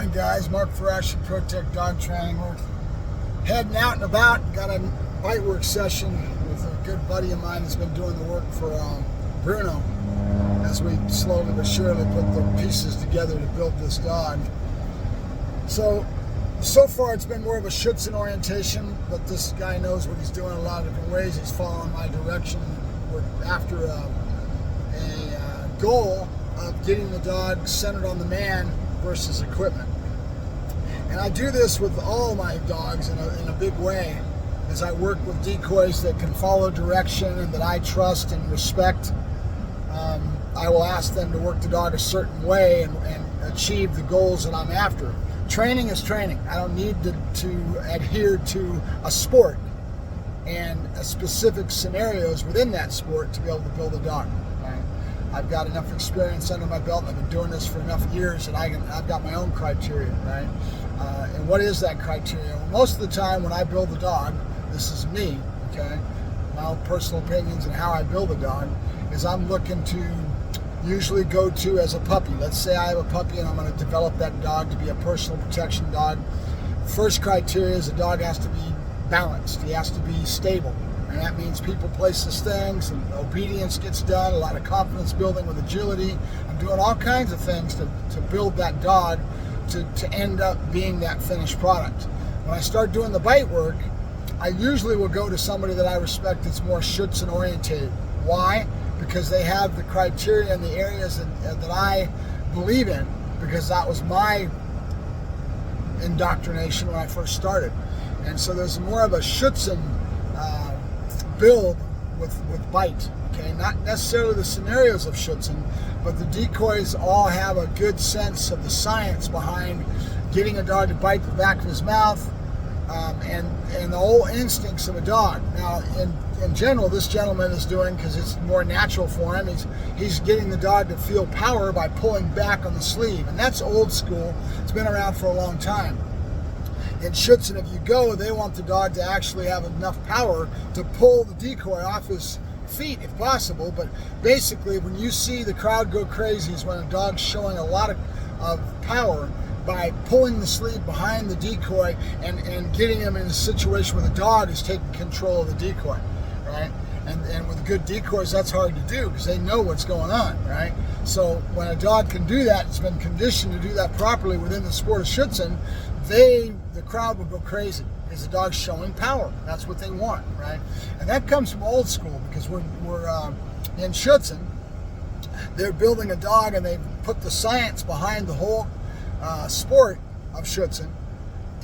morning, guys. Mark Ferrasci, ProTech Dog Training. We're heading out and about. Got a bite work session with a good buddy of mine that's been doing the work for Bruno as we slowly but surely put the pieces together to build this dog. So far it's been more of a Schutzen orientation, but this guy knows what he's doing a lot of different ways. He's following my direction. We're after a goal of getting the dog centered on the man versus equipment. And I do this with all my dogs in a big way, as I work with decoys that can follow direction and that I trust and respect. I will ask them to work the dog a certain way and achieve the goals that I'm after. Training is training. I don't need to adhere to a sport and specific scenarios within that sport to be able to build a dog. Right? I've got enough experience under my belt, and I've been doing this for enough years, and I've got my own criteria, right? And what is that criteria? Well, most of the time when I build a dog, this is me, okay? My own personal opinions and how I build a dog is I'm looking to usually go to as a puppy. Let's say I have a puppy and I'm going to develop that dog to be a personal protection dog. First criteria is the dog has to be balanced. He has to be stable. And that means people, places, things, and obedience gets done, a lot of confidence building with agility. I'm doing all kinds of things to build that dog to end up being that finished product. When I start doing the bite work, I usually will go to somebody that I respect that's more Schutzen oriented. Why? Because they have the criteria in the areas that I believe in, because that was my indoctrination when I first started. And so there's more of a Schutzen build with bite, okay? Not necessarily the scenarios of Schutzen, but the decoys all have a good sense of the science behind getting a dog to bite the back of his mouth, and the whole instincts of a dog. Now, in general, this gentleman is doing, because it's more natural for him, he's getting the dog to feel power by pulling back on the sleeve, and that's old school. It's been around for a long time. In Schutzen, if you go, they want the dog to actually have enough power to pull the decoy off his feet if possible. But basically, when you see the crowd go crazy is when a dog's showing a lot of power by pulling the sleeve behind the decoy and getting him in a situation where the dog is taking control of the decoy, right? And with good decoys, that's hard to do because they know what's going on, right? So when a dog can do that, it's been conditioned to do that properly within the sport of Schutzen, the crowd will go crazy because the dog's showing power. That's what they want, right? And that comes from old school, because we're in Schutzen, they're building a dog and they put the science behind the whole sport of Schutzen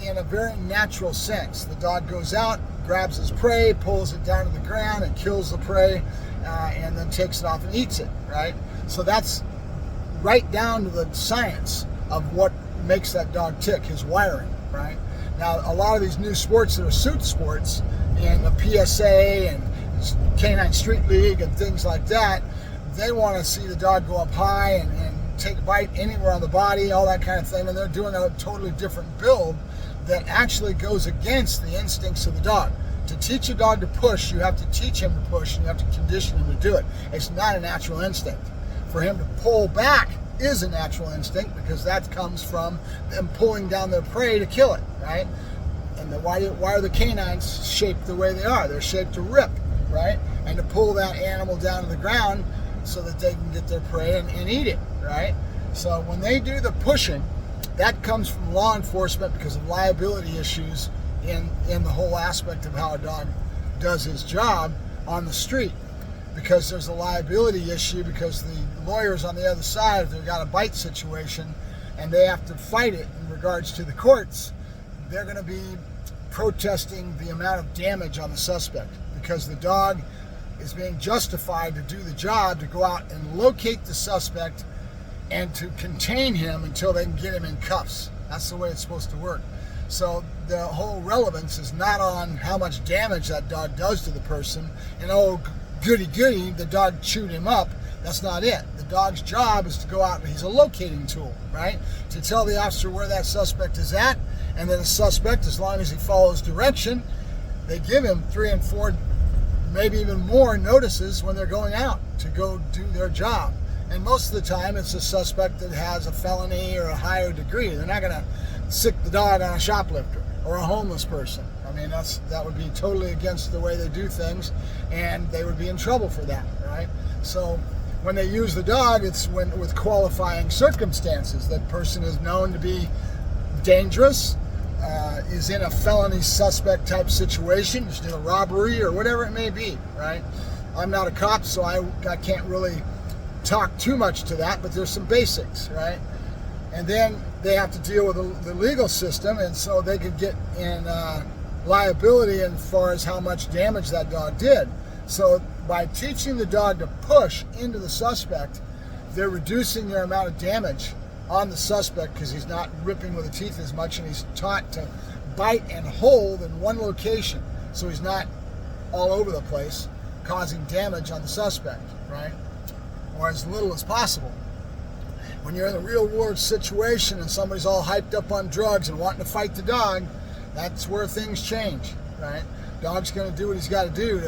in a very natural sense. The dog goes out, grabs his prey, pulls it down to the ground and kills the prey, and then takes it off and eats it, right? So that's right down to the science of what makes that dog tick, his wiring, right? Now, a lot of these new sports that are suit sports, and the PSA and Canine Street League and things like that, they want to see the dog go up high and take a bite anywhere on the body, all that kind of thing, and they're doing a totally different build that actually goes against the instincts of the dog. To teach a dog to push, you have to teach him to push, and you have to condition him to do it. It's not a natural instinct. For him to pull back is a natural instinct, because that comes from them pulling down their prey to kill it, right? And why are the canines shaped the way they are? They're shaped to rip, right? And to pull that animal down to the ground so that they can get their prey and eat it, right? So when they do the pushing, that comes from law enforcement because of liability issues in the whole aspect of how a dog does his job on the street. Because there's a liability issue, because the lawyers on the other side, if they've got a bite situation and they have to fight it in regards to the courts, they're going to be protesting the amount of damage on the suspect, because the dog is being justified to do the job, to go out and locate the suspect and to contain him until they can get him in cuffs. That's the way it's supposed to work. So the whole relevance is not on how much damage that dog does to the person and, oh, goody, the dog chewed him up. That's not it. The dog's job is to go out, and he's a locating tool, right? To tell the officer where that suspect is at, and then the suspect, as long as he follows direction, they give him 3 and 4, maybe even more notices when they're going out to go do their job. And most of the time, it's a suspect that has a felony or a higher degree. They're not going to sick the dog on a shoplifter or a homeless person. I mean, that would be totally against the way they do things, and they would be in trouble for that, right? So when they use the dog, it's with qualifying circumstances. That person is known to be dangerous, is in a felony suspect type situation, just in a robbery or whatever it may be, right? I'm not a cop, so I can't really talk too much to that, but there's some basics, right? And then they have to deal with the legal system, and so they could get in liability as far as how much damage that dog did. So by teaching the dog to push into the suspect, they're reducing their amount of damage on the suspect because he's not ripping with the teeth as much, and he's taught to bite and hold in one location, so he's not all over the place causing damage on the suspect, right? Or as little as possible. When you're in a real world situation and somebody's all hyped up on drugs and wanting to fight the dog, that's where things change, right? Dog's going to do what he's got to do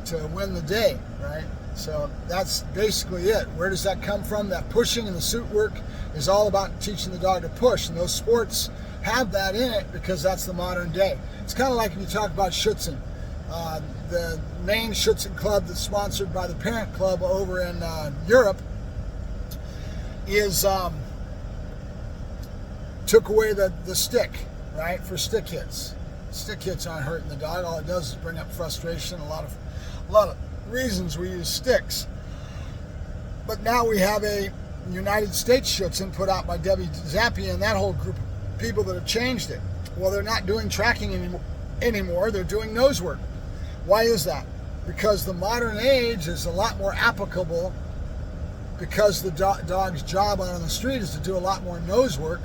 to win the day, right? So that's basically it. Where does that come from? That pushing and the suit work is all about teaching the dog to push, and those sports have that in it because that's the modern day. It's kind of like when you talk about Schutzen. The main Schutzen club that's sponsored by the parent club over in Europe is took away the stick, right, for stick hits. Stick hits aren't hurting the dog. All it does is bring up frustration. A lot of reasons we use sticks. But now we have a United States Schutzen put out by Debbie Zappi and that whole group of people that have changed it. Well, they're not doing tracking anymore. They're doing nose work. Why is that? Because the modern age is a lot more applicable, because the dog's job out on the street is to do a lot more nose work,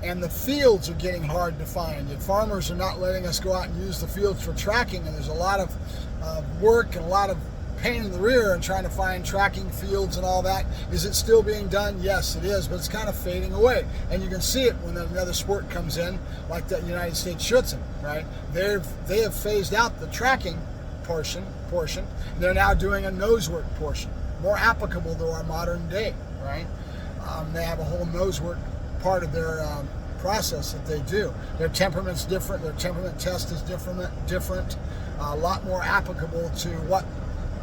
and the fields are getting hard to find, and farmers are not letting us go out and use the fields for tracking, and there's a lot of work and a lot of pain in the rear and trying to find tracking fields and all that. Is it still being done? Yes, it is, but it's kind of fading away, and you can see it when another sport comes in, like that United States Schutzen, right? They have phased out the tracking portion. They're now doing a nose work portion, more applicable to our modern day, right? They have a whole nose work part of their process that they do. Their temperament's different. Their temperament test is different. A lot more applicable to what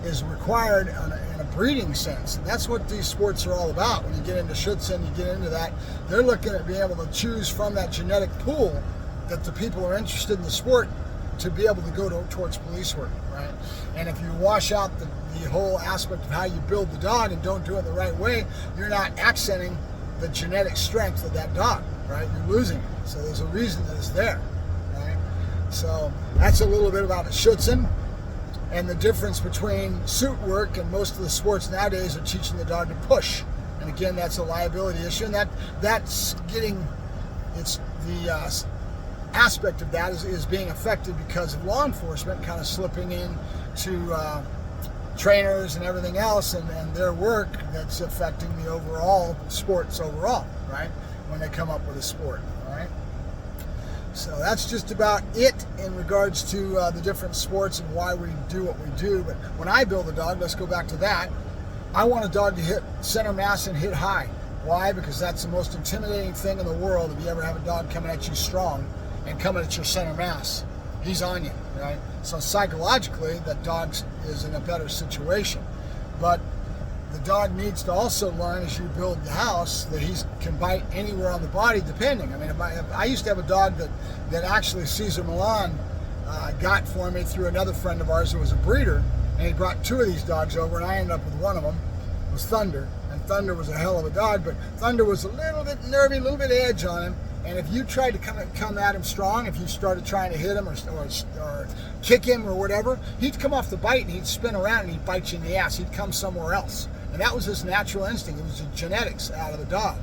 is required in a breeding sense. And that's what these sports are all about. When you get into Schutzen, you get into that, they're looking at being able to choose from that genetic pool that the people are interested in the sport to be able to go towards police work, right? And if you wash out the whole aspect of how you build the dog and don't do it the right way, you're not accenting the genetic strength of that dog, right? You're losing it. So there's a reason that it's there, right? So that's a little bit about the Schutzen. And the difference between suit work and most of the sports nowadays are teaching the dog to push. And again, that's a liability issue. And that's getting, it's the aspect of that is being affected because of law enforcement kind of slipping in to trainers and everything else and their work that's affecting the overall sports overall, right? When they come up with a sport, all right? So that's just about it in regards to the different sports and why we do what we do. But when I build a dog, let's go back to that. I want a dog to hit center mass and hit high. Why? Because that's the most intimidating thing in the world. If you ever have a dog coming at you strong and coming at your center mass, he's on you, right? So psychologically, that dog is in a better situation. But the dog needs to also learn as you build the house that he can bite anywhere on the body depending. I mean, I used to have a dog that actually Cesar Milan got for me through another friend of ours who was a breeder, and he brought two of these dogs over, and I ended up with one of them. It was Thunder, and Thunder was a hell of a dog, but Thunder was a little bit nervy, a little bit edge on him, and if you tried to come at him strong, if you started trying to hit him or kick him or whatever, he'd come off the bite and he'd spin around and he'd bite you in the ass. He'd come somewhere else. And that was his natural instinct. It was the genetics out of the dog.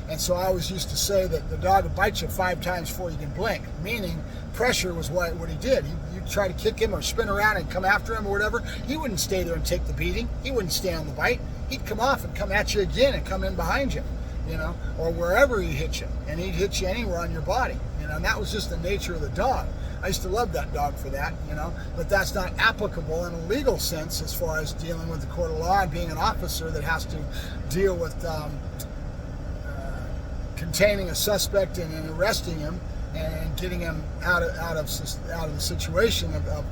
And so I always used to say that the dog will bite you 5 times before you can blink, meaning pressure was what he did. You'd try to kick him or spin around and come after him or whatever. He wouldn't stay there and take the beating. He wouldn't stay on the bite. He'd come off and come at you again and come in behind you. you know, or wherever he hit you, and he'd hit you anywhere on your body, you know, and that was just the nature of the dog. I used to love that dog for that, you know, but that's not applicable in a legal sense as far as dealing with the court of law and being an officer that has to deal with containing a suspect and arresting him and getting him out of the situation of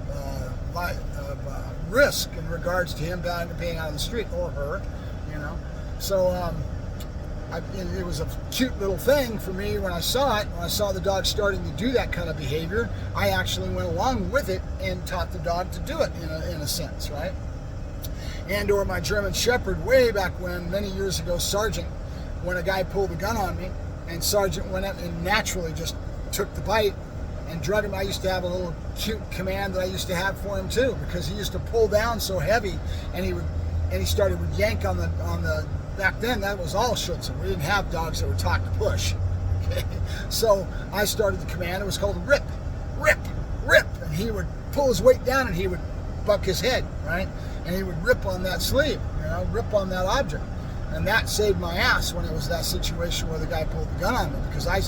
risk in regards to him being out of the street, or her, you know. So it was a cute little thing for me when I saw it. When I saw the dog starting to do that kind of behavior, I actually went along with it and taught the dog to do it in a sense, right? And or my German Shepherd way back when, many years ago, Sergeant, when a guy pulled a gun on me, and Sergeant went up and naturally just took the bite and drug him. I used to have a little cute command that I used to have for him too, because he used to pull down so heavy, and he started to yank on the back then that was all Schutzen. We didn't have dogs that were taught to push. Okay? So I started the command. It was called rip, rip, rip, and he would pull his weight down and he would buck his head, right? And he would rip on that sleeve, you know, rip on that object. And that saved my ass when it was that situation where the guy pulled the gun on me, because I,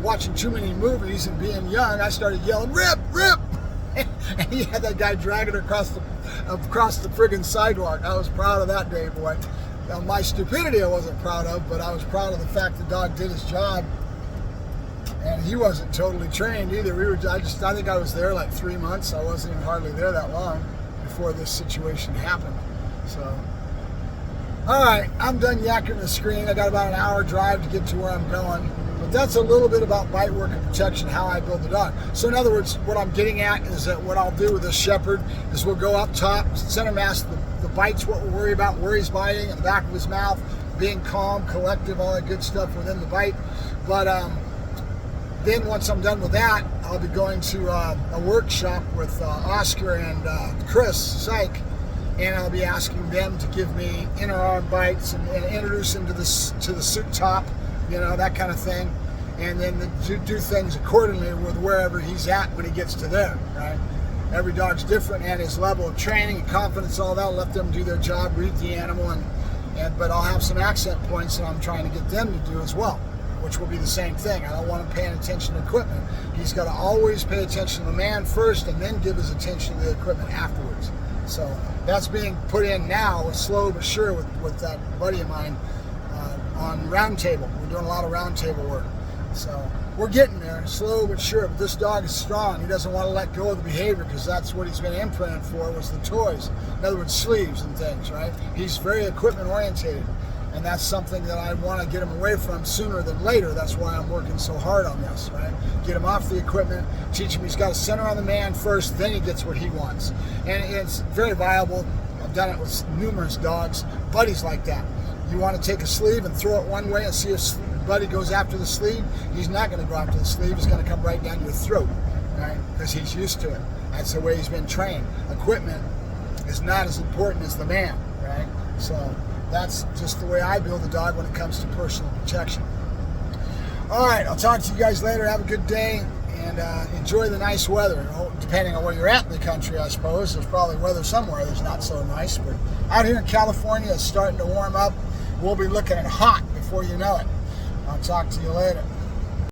watching too many movies and being young, I started yelling, rip, rip! And he had that guy dragging across the friggin' sidewalk. I was proud of that day, boy. Now, my stupidity I wasn't proud of, but I was proud of the fact the dog did his job. And he wasn't totally trained either. I think I was there like 3 months. I wasn't even hardly there that long before this situation happened. So, all right, I'm done yakking the screen. I got about an hour drive to get to where I'm going. But that's a little bit about bite work and protection, how I build the dog. So in other words, what I'm getting at is that what I'll do with this Shepherd is we'll go up top, center mass, the bite's what we'll worry about, where he's biting, in the back of his mouth, being calm, collective, all that good stuff within the bite. But then once I'm done with that, I'll be going to a workshop with Oscar and Chris Syke, and I'll be asking them to give me inner arm bites and introduce him to the suit top, you know, that kind of thing, and then do things accordingly with wherever he's at when he gets to there, right? Every dog's different, and his level of training and confidence, all that, I'll let them do their job, read the animal, but I'll have some accent points that I'm trying to get them to do as well, which will be the same thing. I don't want him paying attention to equipment. He's got to always pay attention to the man first and then give his attention to the equipment afterwards. So that's being put in now, slow but sure, with that buddy of mine on roundtable. We're doing a lot of roundtable work. So we're getting there, slow but sure. But this dog is strong. He doesn't want to let go of the behavior, because that's what he's been imprinted for, was the toys. In other words, sleeves and things, right? He's very equipment orientated. And that's something that I want to get him away from sooner than later. That's why I'm working so hard on this, right? Get him off the equipment, teach him he's got to center on the man first, then he gets what he wants. And it's very viable. I've done it with numerous dogs, buddies like that. You want to take a sleeve and throw it one way and see if buddy goes after the sleeve. He's not going to go after the sleeve. He's going to come right down your throat, right? Because he's used to it. That's the way he's been trained. Equipment is not as important as the man, right? So that's just the way I build a dog when it comes to personal protection. All right, I'll talk to you guys later. Have a good day, and enjoy the nice weather. Depending on where you're at in the country, I suppose. There's probably weather somewhere that's not so nice, but out here in California, it's starting to warm up. We'll be looking at hot before you know it. I'll talk to you later.